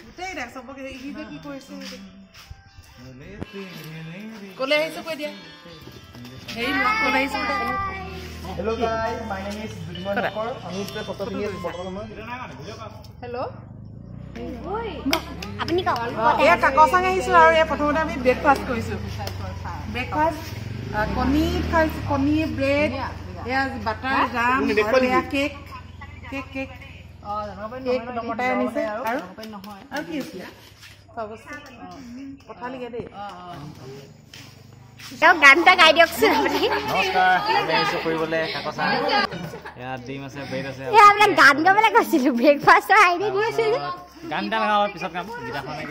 গোটেই দেখ সবকে ই যে কি কৰিছে কোলে আহিছে কৈ দিয়া হেই লোক কোলে আহিছে Hello guys, my name is Duriman Nakor. আমি এতিয়া ফটো তুলি আছো বৰ্তমান হেল্ল' ঐ আপুনি কওক এয়া কাকচাং আহিছো আৰু এয়া প্ৰথমতে আমি ব্ৰেকফাষ্ট কৰিছো ব্ৰেকফাষ্ট কণী খাইছো কণী ব্ৰেড এয়া বাটাৰ জাম আৰু এয়া কেক কেক কেক কেক নমটাই আনিছে আৰু নহয় আৰু কি আছে পঠালিগে দেই গানটা গাই দিয়কচোন আপুনি নমস্কাৰ আমি আহিছোঁ কৰিবলৈ কাকচাং ইয়াত ডিম আছে ব্ৰেড আছে আপোনাৰ গান গাবলৈ কৈছিলোঁ ব্ৰেকফাষ্টৰ আইডিয়া দি আছে গান গান গাওঁ পিছত গাম গীতাখনে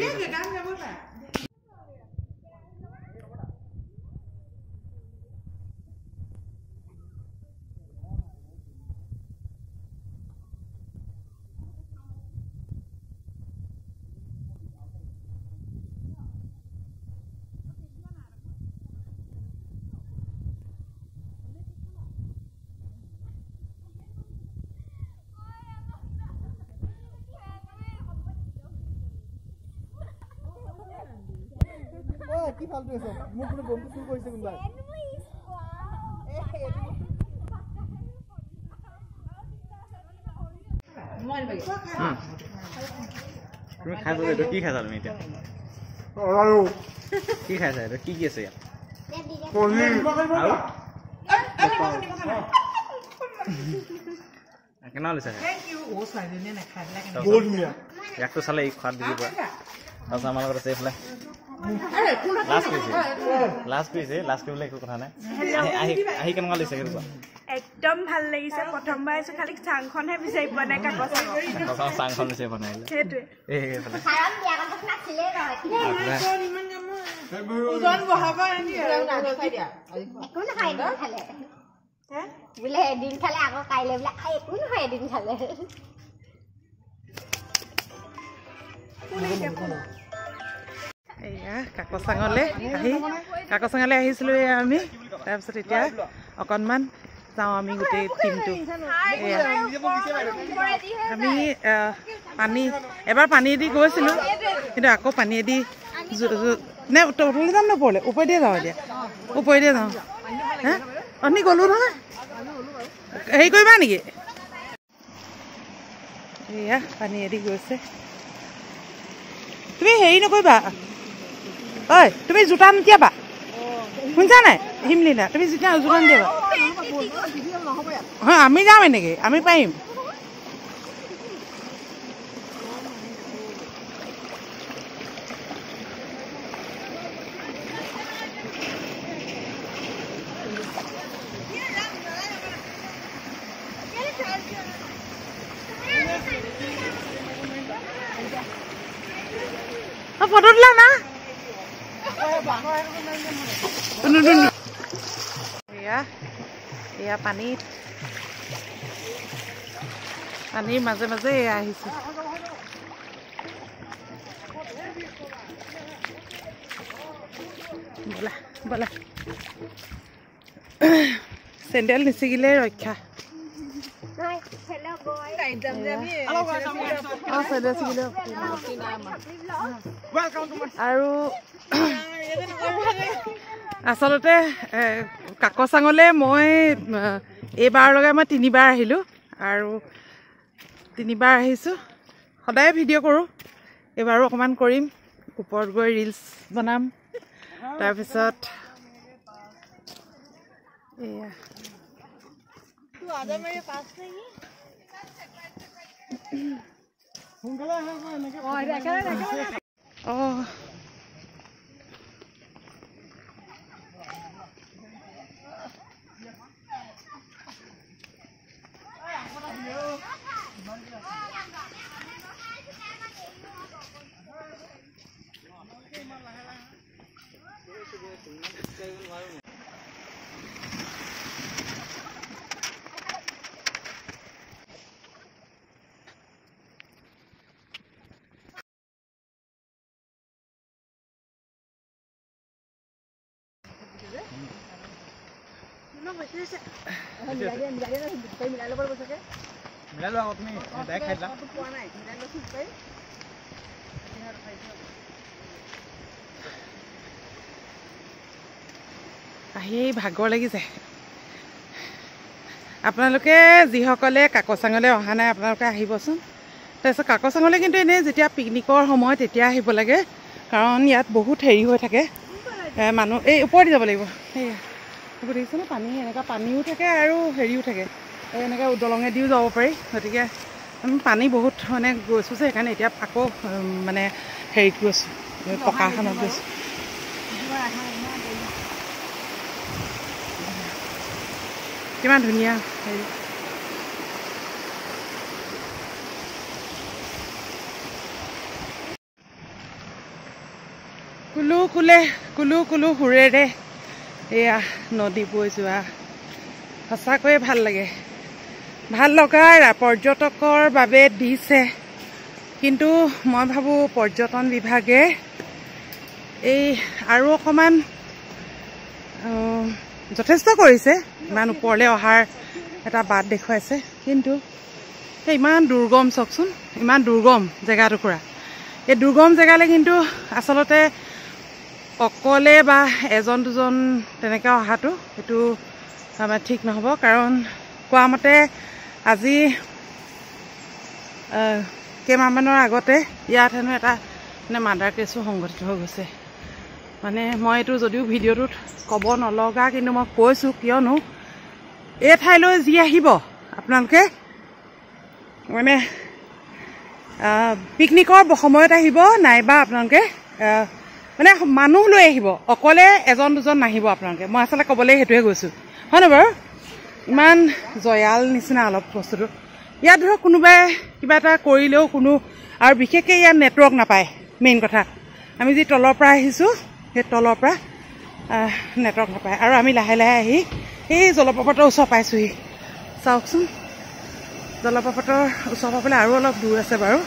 কি ফালতু আছে মোক কোনো বন্ধু চুৰ কৰিছে কোনবাই তুমি খাইছা এইটো কি খাইছা তুমি এতিয়া কি খাইছা এইটো কি কি আছে ইয়াত কেনেকুৱা লৈছা ইয়াকটো চালে এই খোৱাত বুজি পোৱা তাৰপিছত আমাৰ লগত আছে এইফালে লাষ্ট কৰিছে একো কথা নাই আহি কেনেকুৱা লাগিছে সেইটো কোৱা একদম ভাল লাগিছে প্ৰথমবাৰ আহিছো খালি চাংখনহে বিচাৰি পোৱা নাই কাকচাং চাংখন বিচাৰি পোৱা নাই সেইটোৱে বোলে এদিন খালে আকৌ কাইলৈ বোলে একো নহয় এদিন খালে এয়া কাকচাঙলৈ আহিছিলোঁ এয়া আমি তাৰপিছত এতিয়া অকণমান যাওঁ আমি গোটেই টিমটো এয়া আমি পানী এবাৰ পানীয়েদি গৈছিলোঁ কিন্তু আকৌ পানীয়েদি নে তললৈ যাম নপৰলে ওপৰেদিয়ে যাওঁ এতিয়া ওপৰেদিয়ে যাওঁ হে আমি গ'লোঁ নহয় হেৰি কৰিবা নেকি এয়া পানীয়েদি গৈছে তুমি হেৰি নকৰিবা ঐ তুমি জোতা নিতিয়াবা শুনিছা নাই হিমলিনা তুমি জোতা নিদিয়াবা হয় আমি যাম এনেকৈ আমি পাৰিম ফটো তোলা না এয়া পানীৰ মাজে মাজে এয়া আহিছে বলা বলা চেণ্ডেল নিচিগিলে ৰক্ষা আৰু আচলতে কাকচাঙলৈ মই এইবাৰৰ লগে মই 3বাৰ আহিলোঁ আৰু 3বাৰ আহিছোঁ সদায় ভিডিঅ' কৰোঁ এইবাৰো অকণমান কৰিম ওপৰত গৈ ৰিলছ বনাম তাৰপিছত এয়া অঁ আহি ভাগৰ লাগি যায় আপোনালোকে যিসকলে কাকচাঙলৈ অহা নাই আপোনালোকে আহিবচোন তাৰপিছত কাকচাঙলৈ কিন্তু এনেই যেতিয়া পিকনিকৰ সময় তেতিয়া আহিব লাগে কাৰণ ইয়াত বহুত হেৰি হৈ থাকে মানুহ এই ওপৰত যাব লাগিব সেয়া এইবোৰ দেখিছেনে পানী এনেকুৱা পানীও থাকে আৰু হেৰিও থাকে এই এনেকৈ দলঙেদিও যাব পাৰি গতিকে আমি পানী বহুত মানে গৈছোঁ যে সেইকাৰণে এতিয়া আকৌ মানে হেৰিত গৈছোঁ পকাখনত গৈছোঁ কিমান ধুনীয়া হেৰি কুলু কুলে কুলু কুলু সুৰেৰে এয়া নদী বৈ যোৱা সঁচাকৈয়ে ভাল লাগে ভাল লগা পৰ্যটকৰ বাবে দিছে কিন্তু মই ভাবোঁ পৰ্যটন বিভাগে এই আৰু অকণমান যথেষ্ট কৰিছে ইমান ওপৰলৈ অহাৰ এটা বাট দেখুৱাইছে কিন্তু ইমান দুৰ্গম চাওকচোন ইমান দুৰ্গম জেগাটুকুৰা এই দুৰ্গম জেগালৈ কিন্তু আচলতে অকলে বা এজন দুজন তেনেকৈ অহাটো সেইটো আমাৰ ঠিক নহ'ব কাৰণ কোৱা মতে আজি কেইমাহমানৰ আগতে ইয়াত হেনো এটা মানে মাৰ্ডাৰ কেছো সংঘটিত হৈ গৈছে মানে মই এইটো যদিও ভিডিঅ'টোত ক'ব নলগা কিন্তু মই কৈছোঁ কিয়নো এই ঠাইলৈ যি আহিব আপোনালোকে মানে পিকনিকৰ সময়ত আহিব নাইবা আপোনালোকে মানে মানুহ লৈ আহিব অকলে এজন দুজন নাহিব আপোনালোকে মই আচলতে ক'বলৈ সেইটোৱে গৈছোঁ হয়নে বাৰু ইমান জয়াল নিচিনা অলপ বস্তুটো ইয়াত ধৰক কোনোবাই কিবা এটা কৰিলেও কোনো আৰু বিশেষকৈ ইয়াত নেটৱৰ্ক নাপায় মেইন কথা আমি যি তলৰ পৰা আহিছোঁ সেই তলৰ পৰা নেটৱৰ্ক নাপায় আৰু আমি লাহে লাহে আহি এই জলপ্ৰপাতৰ ওচৰ পাইছোঁহি চাওকচোন জলপ্ৰপাতৰ ওচৰ পাবলৈ আৰু অলপ দূৰ আছে বাৰু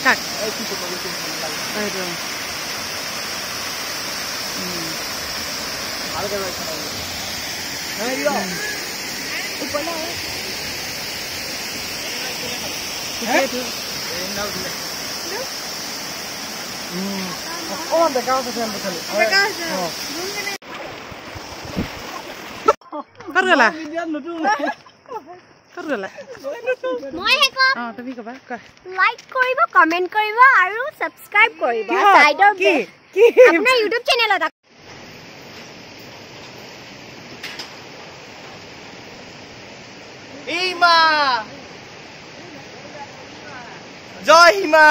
Tak. Aduh. Oh, dekat saja betul. Dekat saja. Karela. Karela. মই হেকো তুমি কবা লাইক কৰিব কমেন্ট কৰিব আৰু সাবস্ক্ৰাইব কৰিব সাইডৰ কি আপোনাৰ ইউটিউব চেনেলত ইমা জয় হিমা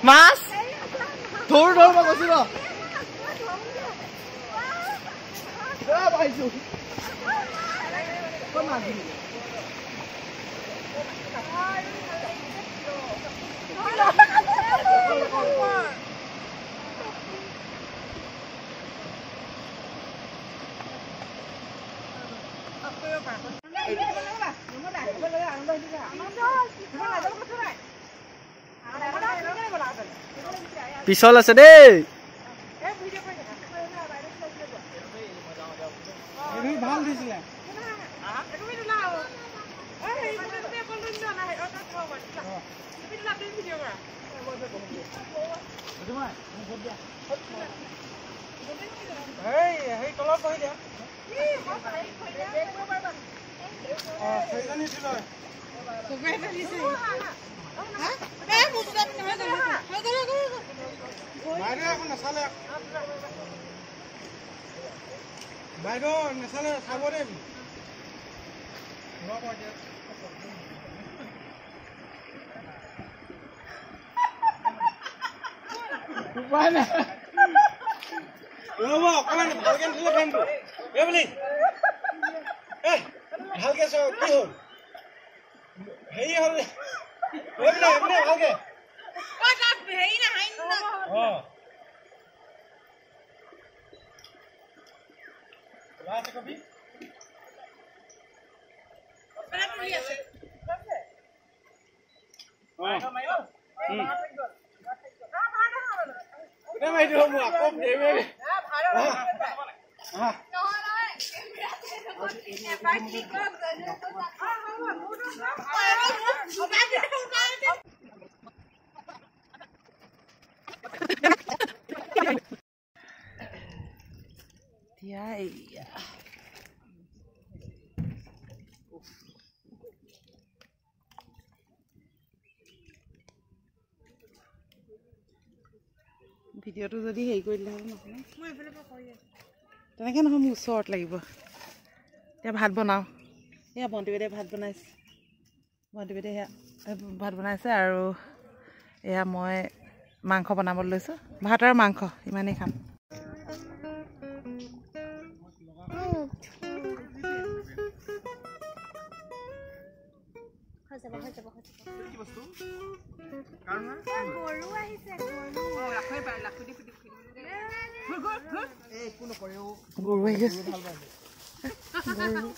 মাছ ধৰ ধৰ মই কৈছো ৰ পাইছো কোন মাছ পিছল আছে দেই ভাল দিছিলে ভিডিঅ'টো যদি হেৰি কৰি দিলে নহয় তেনেকৈ নহয় মোৰ ওচৰত লাগিব এতিয়া ভাত বনাওঁ এয়া ভণ্টিবেদে ভাত বনাইছে ভণ্টিবেদে সেয়া ভাত বনাইছে আৰু এয়া মই মাংস বনাবলৈ লৈছোঁ ভাত আৰু মাংস ইমানেই খাম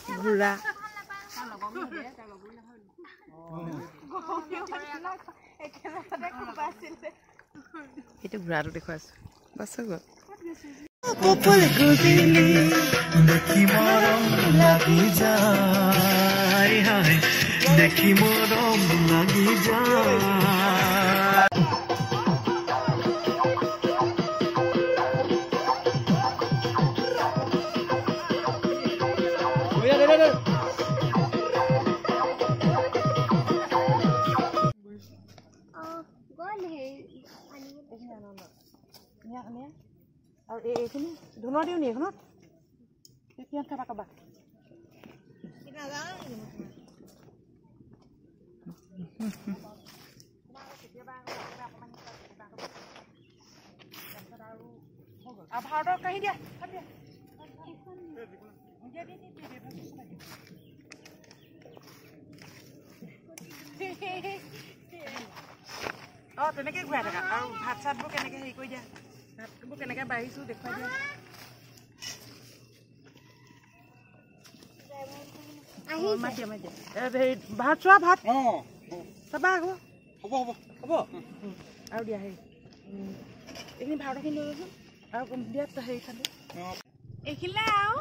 ঘোঁৰা এইটো ঘোঁৰাটো দেখুৱাইছো বাছ গ'ল দেখি মৰম লাগি যায় আৰু এইখিনি ধুনৰ দিওঁ নি এইখনত কিমান খাবা কবা ভাৰতৰ কাঢ়ি দিয়া অঁ তেনেকৈ ঘূৰাই থাকা আৰু ভাত চাতবোৰ কেনেকৈ হেৰি কৰি দিয়া ভাতবোৰ কেনেকৈ বাঢ়িছোঁ দেখুৱাই দিয়া হেৰি ভাত চোৱা ভাত চাবা আকৌ হ'ব হ'ব হ'ব আৰু দিয়া হেৰি এইখিনি ভাৰতৰখিনি লৈ লৈছোঁ আৰু দিয়া হেৰি খালি এইখিনিলে আৰু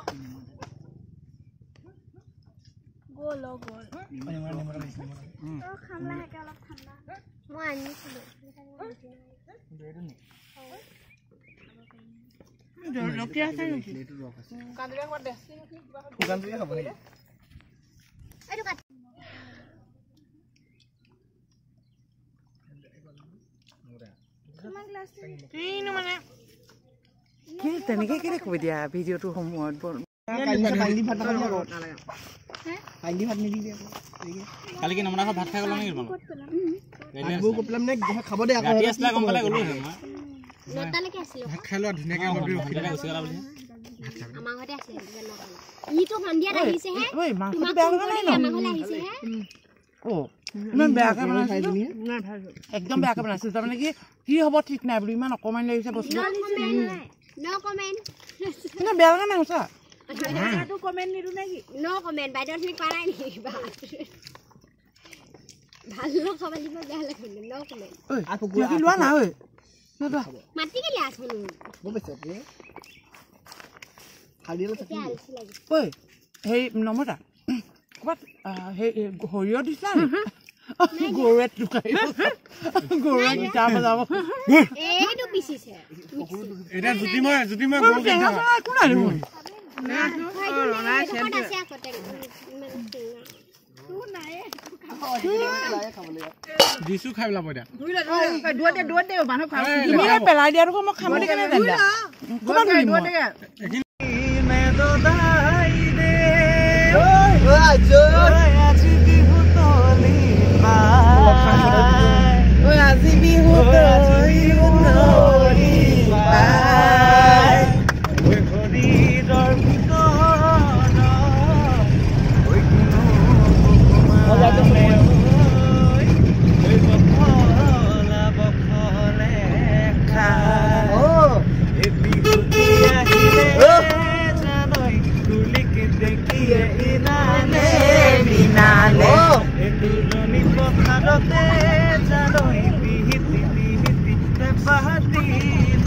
গ'ল গ'ল খাম লাহেকৈ অলপ ঠাণ্ডা মই আনিছিলোঁ তেনেকৈ কেলে কৈ দিয়া ভিডিঅ'টোৰ সমূহত কালি কি নমনা ভাত খাই গ'ল নেকি খাব দে ৰাতি আছিলে গম পালে গ'লো মই নটালৈকে আছিলো ভাত খাই লোৱা ধুনীয়াকৈ গুচি গ'লা বুলি আমাৰ ঘৰতে আছিলে ইটো সন্ধিয়াত আহিছে হে মাংসটো বেয়া লগা নাই ন আমাৰ ঘৰলৈ আহিছে হে ইমান বেয়াকৈ বনাইছিলো একদম বেয়াকৈ বনাইছিলো তাৰমানে কি হ'ব ঠিক নাই বোলো ইমান অকণমান লাগিছে বস্তু বেয়া লগা নাই সঁচা কমেণ্ট নিদো নেকি ন কমেণ্ট বাইদেউ তুমি পাৰাই নেকি ভাল খাব লাগিব বেয়া লাগে ন কমেণ্ট লোৱা না ঐ মাটি কেলে আছোনো ঐ সেই নমতা ক'ৰবাত সেই সৰিয়হ দিছা গৰুৱে টুকাই গৰুৱে গীতা বজাব এইটো পিচিছে এতিয়া জুতি মই একো নাই দেখোন দিছো খাই পেলাব এতিয়া তুমি পেলাই দিয়া দেখোন মই খাম বুলি কেনে জানিলা ক'ৰবাত ধৰিম মই আজি বিহু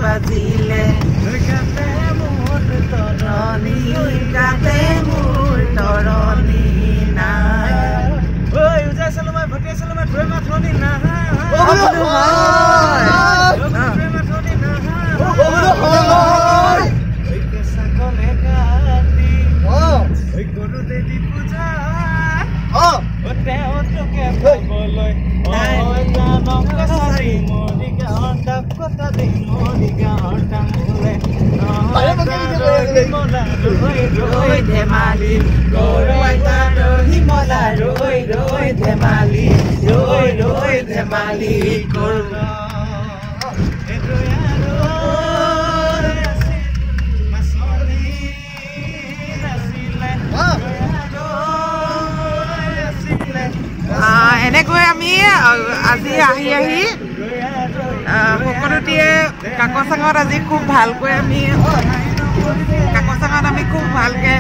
বাজিলে গাতে মোৰ তৰণি নাই ঐ উজাই চালো মই ভটিয়াই চালো মই ধৰে মাথনি নাহা ধেমালি ধেমালি ধেমালি এনেকৈ আমি আজি আহি সকলোটিয়ে কাকচাঙত আজি খুব ভালকৈ আমি কাকচাঙত আমি খুব ভালকৈ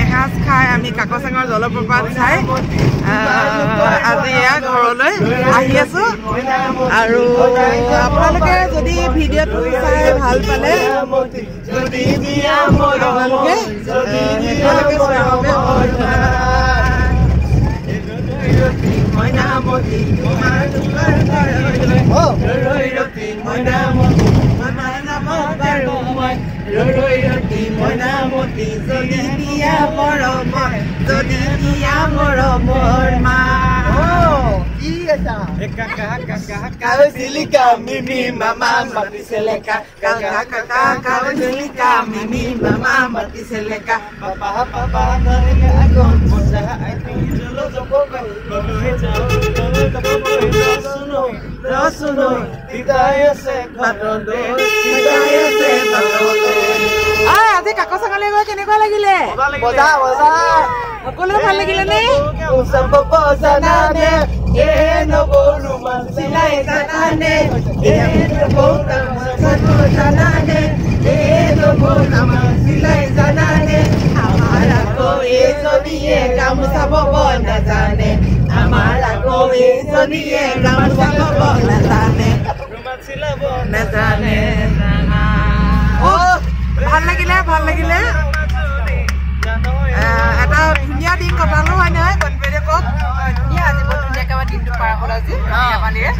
এসাঁজ খাই আমি কাকচাঙৰ জলপ্ৰপাত চাই আজি এয়া ঘৰলৈ আহি আছোঁ আৰু আপোনালোকে যদি ভিডিঅ'টো চাই ভাল পালে মইনামতি যদি দিয়া মৰমৰ মা Kauzilika mimi mama matiseleka Kauzilika mimi mama matiseleka Papa papa narega agon moja aiti jolo jokoka Bolohe jao Rasuno Hidaya se batondo আজি কাকচাঙলৈ গৈ কেনেকুৱা লাগিলে বজা সকলোৱে ভাল লাগিলে নে গামোচা বব নাজানে আমাৰ আকৌ এজনীয়ে গামোচা বব নাজানে ভাল লাগিলে এটা ধুনীয়া দিন কটালো হয় নহয় কণপেৰে কওক ধুনীয়া আজি বৰ ধুনীয়াকৈ আমাৰ দিনটো পাৰ হ'ল আজি পানীৰে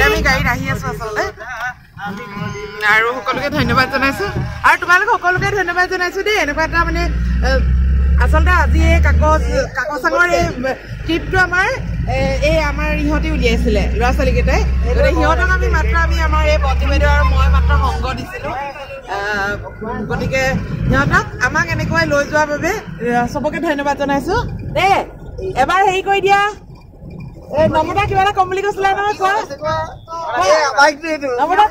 আমি গাড়ীত আহি আছোঁ আচলতে আৰু সকলোকে ধন্যবাদ জনাইছোঁ আৰু তোমালোক সকলোকে ধন্যবাদ জনাইছোঁ দেই এনেকুৱা এটা মানে আচলতে আজি এই কাকচাঙৰ এই ট্ৰিপটো আমাৰ ইহঁতে উলিয়াইছিলে ল'ৰা ছোৱালীকেইটাই গতিকে সিহঁতক আমি আমাৰ এই বন্তিবেদৰ আৰু মই মাত্ৰ সংগ দিছিলোঁ গতিকে সিহঁতক আমাক এনেকৈ লৈ যোৱাৰ বাবে চবকে ধন্যবাদ জনাইছোঁ দেই এবাৰ হেৰি কৰি দিয়া নমতা কিবা এটা কম বুলি কৈছিলা নহয় কোৱা নমতা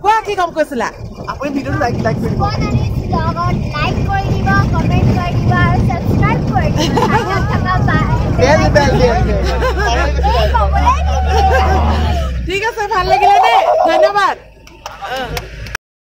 কোৱা কি কম কৈছিলা আপুনি ভিডিঅ'টো লাইক কৰিব ঠিক আছে ভাল লাগিলে দেই ধন্যবাদ